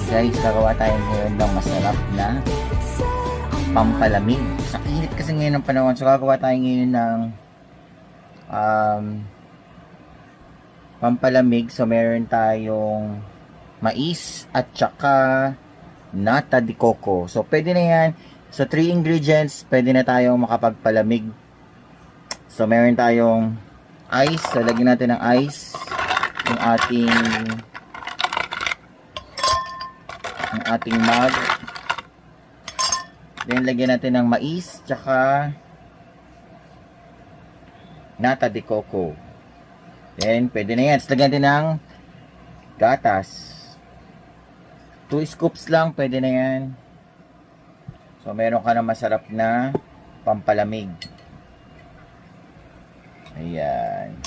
Guys, gagawa tayo ngayon ng masarap na pampalamig. Sa init kasi ngayon ng panahon, so gagawa tayo ngayon ng um, pampalamig. So meron tayong mais at saka nata de coco. So pwede na yan. So 3 ingredients, pwede na tayong makapagpalamig. So meron tayong ice. So lagyan natin ng ice yung ating mug. Then lagyan natin ng mais tsaka nata de coco. Then pwede na yan. Lagyan natin ng gatas. 2 scoops lang, pwede na yan. So meron ka na masarap na pampalamig. Ayan.